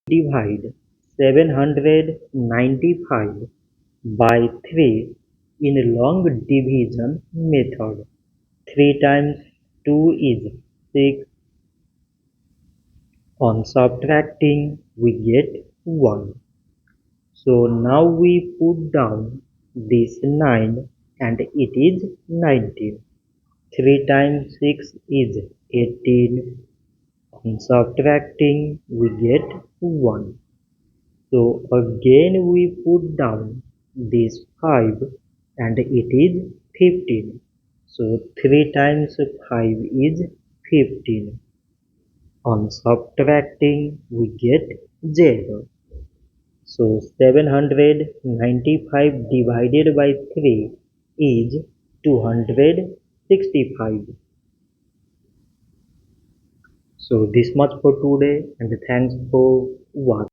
Divide 795 by 3 in long division method. 3 times 2 is 6. On subtracting, we get 1. So now we put down this 9 and it is 19. 3 times 6 is 18. On subtracting, we get 1. So again we put down this 5 and it is 15. So 3 times 5 is 15. On subtracting, we get 0. So 795 divided by 3 is 265. So this much for today and thanks for watching.